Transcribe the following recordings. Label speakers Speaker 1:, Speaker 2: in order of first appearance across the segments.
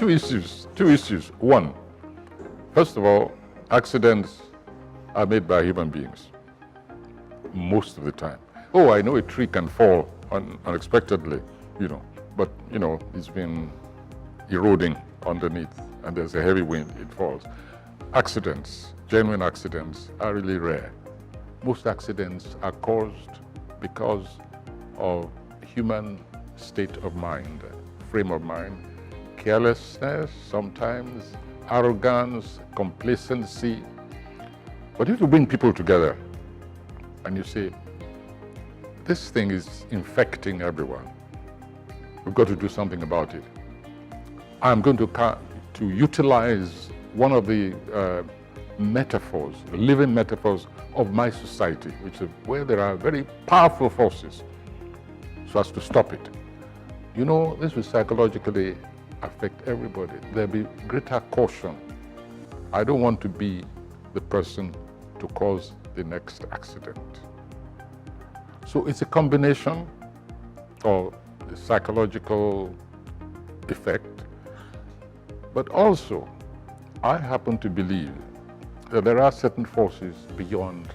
Speaker 1: two issues. One, first of all, accidents are made by human beings most of the time. Oh, I know a tree can fall unexpectedly, but it's been eroding underneath and there's a heavy wind, it falls. Accidents, genuine accidents, are really rare. Most accidents are caused because of human state of mind, frame of mind, carelessness, sometimes arrogance, complacency. But if you bring people together and you say, this thing is infecting everyone, we've got to do something about it. I'm going to utilize one of the metaphors, living metaphors of my society, which is where there are very powerful forces, so as to stop it. This will psychologically affect everybody. There'll be greater caution. I don't want to be the person to cause the next accident. So it's a combination of the psychological effect, but also I happen to believe that there are certain forces beyond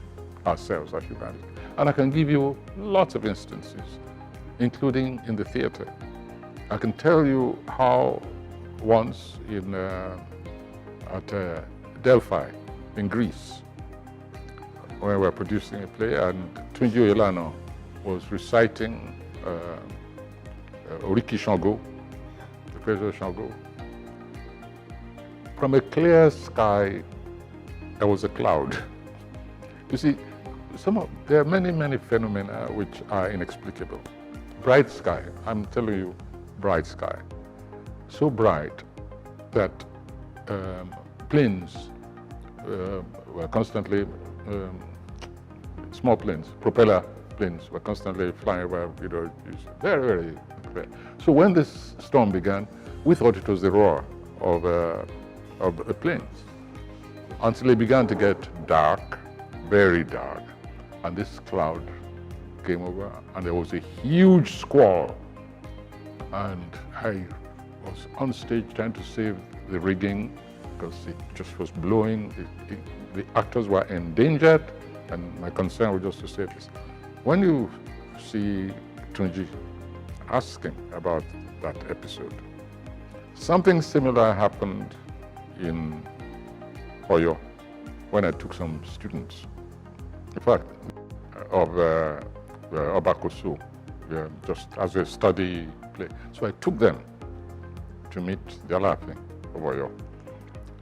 Speaker 1: ourselves as humanity. And I can give you lots of instances, including in the theater. I can tell you how once at Delphi in Greece, when we were producing a play, and Tunji Oyelano was reciting Oriki Shango, the praise of Shango. From a clear sky, there was a cloud. You see, there are many phenomena which are inexplicable. Bright sky, I'm telling you, bright sky. So bright that planes were constantly, small planes, propeller planes were constantly flying over, very, very clear. So when this storm began, we thought it was the roar of the planes, until it began to get dark, very dark, and this cloud came over, and there was a huge squall, and I was on stage trying to save the rigging because it just was blowing. The actors were endangered, and my concern was just to save this. When you see Tunji, ask him about that episode. Something similar happened in Oyo when I took some students, in fact, of Obakoso, just as a study play. So I took them to meet the Alaafin of Oyo,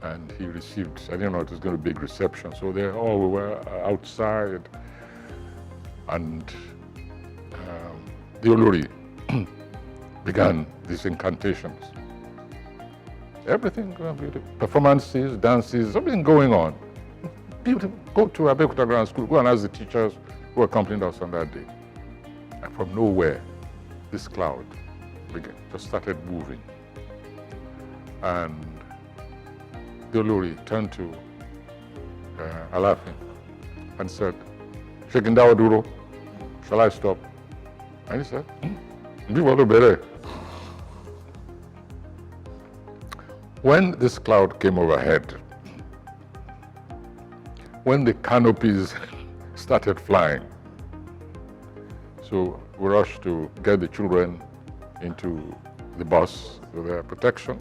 Speaker 1: and he received, I didn't know it was going to be a big reception, so they all were outside, and the Olori began these incantations. Everything, performances, dances, everything going on. People go to Abeokuta Grammar School, go and ask the teachers who accompanied us on that day. And from nowhere, this cloud just started moving. And the Olori turned to Alaafin and said, "Shekindawa Duro, shall I stop?" And he said, "Better." When this cloud came overhead, when the canopies started flying, so we rushed to get the children into the bus with their protection.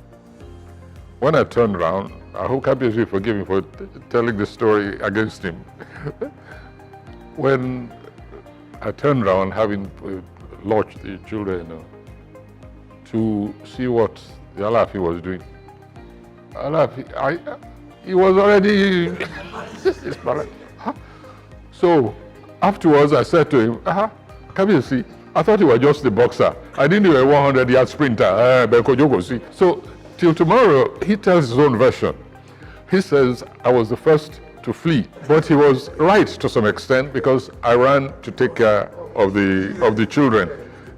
Speaker 1: When I turned around, I hope Kabiyesi forgive me for telling the story against him. When I turned around, having lodged the children to see what the Alaafin was doing, he was already, So afterwards I said to him, Kabiyesi, I thought you were just the boxer. I didn't know a 100-yard sprinter. So till tomorrow, he tells his own version. He says, I was the first to flee, but he was right to some extent because I ran to take care of the children.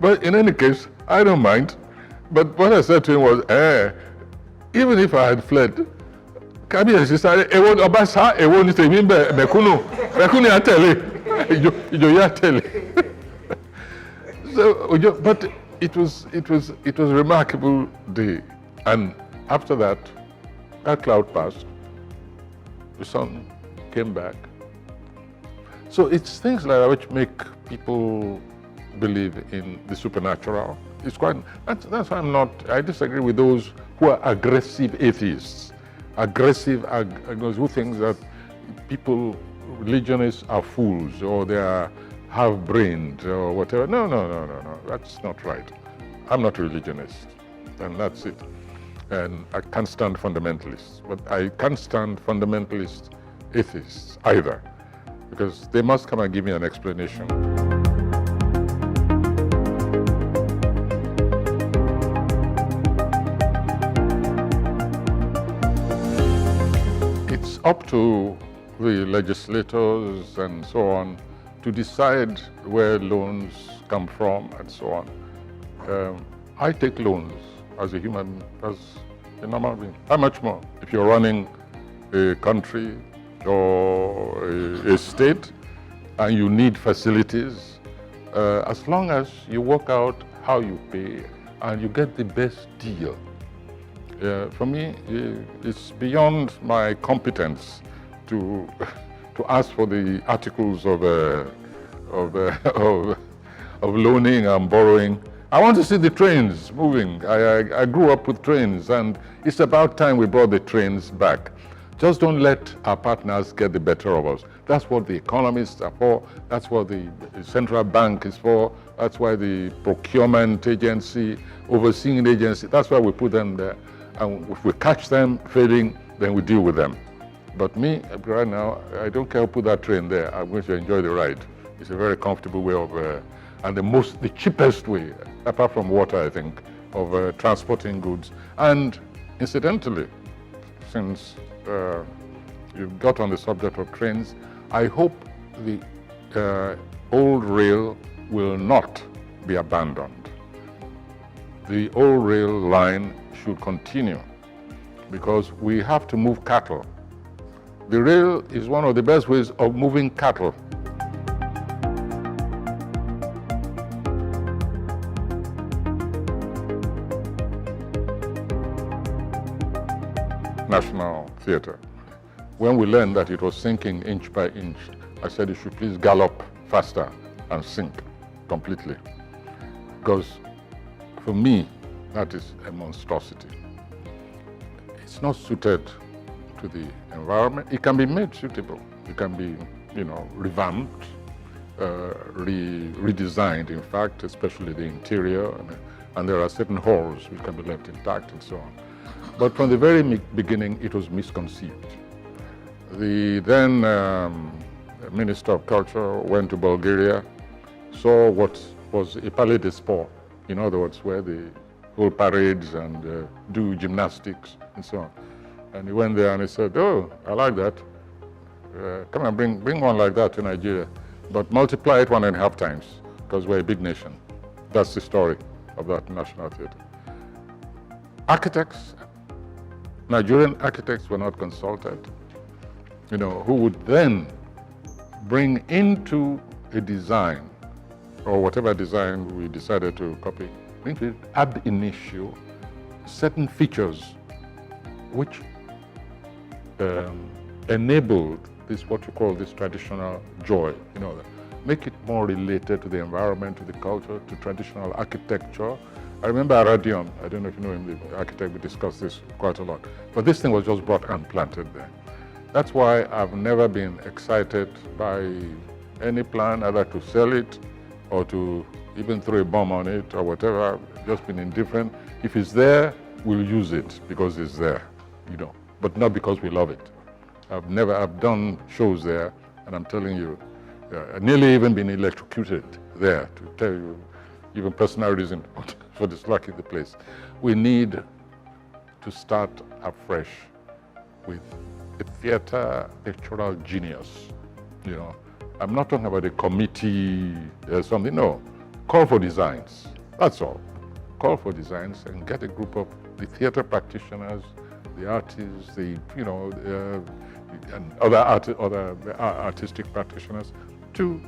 Speaker 1: But in any case, I don't mind. But what I said to him was, even if I had fled, Kabiyesi said, "Ewo Obasa, ewo ni temi nbe mekunu ya tele, ijo ya tele." So, but it was a remarkable day, and After that cloud passed, the sun came back. So it's things like that which make people believe in the supernatural. It's quite, that's why I disagree with those who are aggressive atheists. Aggressive, who think that people, religionists are fools or they are half-brained or whatever. No, that's not right. I'm not a religionist, and that's it. And I can't stand fundamentalists, but I can't stand fundamentalist atheists either, because they must come and give me an explanation. It's up to the legislators and so on to decide where loans come from and so on. I take loans as a human, as a normal being. How much more? If you're running a country or a state and you need facilities, as long as you work out how you pay and you get the best deal. For me, it's beyond my competence to ask for the articles of loaning and borrowing. I want to see the trains moving. I grew up with trains, and it's about time we brought the trains back. Just don't let our partners get the better of us. That's what the economists are for. That's what the central bank is for. That's why the procurement agency, overseeing agency, that's why we put them there. And if we catch them failing, then we deal with them. But me, right now, I don't care who put that train there. I'm going to enjoy the ride. It's a very comfortable way of, and the cheapest way, apart from water, I think, of transporting goods. And incidentally, since you got on the subject of trains, I hope the old rail will not be abandoned. The old rail line should continue because we have to move cattle. The rail is one of the best ways of moving cattle. National Theatre. When we learned that it was sinking inch by inch, I said it should please gallop faster and sink completely. Because for me, that is a monstrosity. It's not suited to the environment. It can be made suitable. It can be, revamped, redesigned, in fact, especially the interior. And there are certain halls which can be left intact and so on. But from the very beginning, it was misconceived. The then Minister of Culture went to Bulgaria, saw what was a palais des sports, in other words, where they hold parades and do gymnastics and so on. And he went there and he said, "Oh, I like that. Come and bring one like that to Nigeria, but multiply it 1.5 times, because we're a big nation." That's the story of that National Theatre. Architects, Nigerian architects were not consulted, who would then bring into a design, or whatever design we decided to copy, bring to it ab initio certain features which enabled what you call this traditional joy, make it more related to the environment, to the culture, to traditional architecture. I remember Aradion, I don't know if you know him, the architect, we discussed this quite a lot. But this thing was just brought and planted there. That's why I've never been excited by any plan either to sell it or to even throw a bomb on it or whatever. I've just been indifferent. If it's there, we'll use it because it's there, but not because we love it. I've done shows there, and I'm telling you, I've nearly even been electrocuted there, to tell you, even personal reason for disliking the place. We need to start afresh with a theater pictorial genius. I'm not talking about a committee or something, no. Call for designs, that's all. Call for designs and get a group of the theater practitioners, the artists, and other artistic practitioners to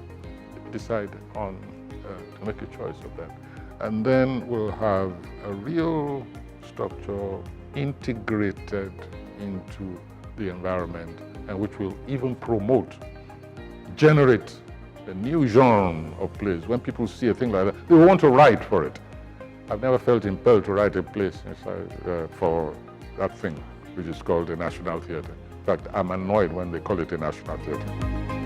Speaker 1: decide on, to make a choice of that. And then we'll have a real structure integrated into the environment and which will even promote, generate a new genre of plays. When people see a thing like that, they want to write for it. I've never felt impelled to write a play for that thing, which is called the National Theatre. In fact, I'm annoyed when they call it a National Theatre.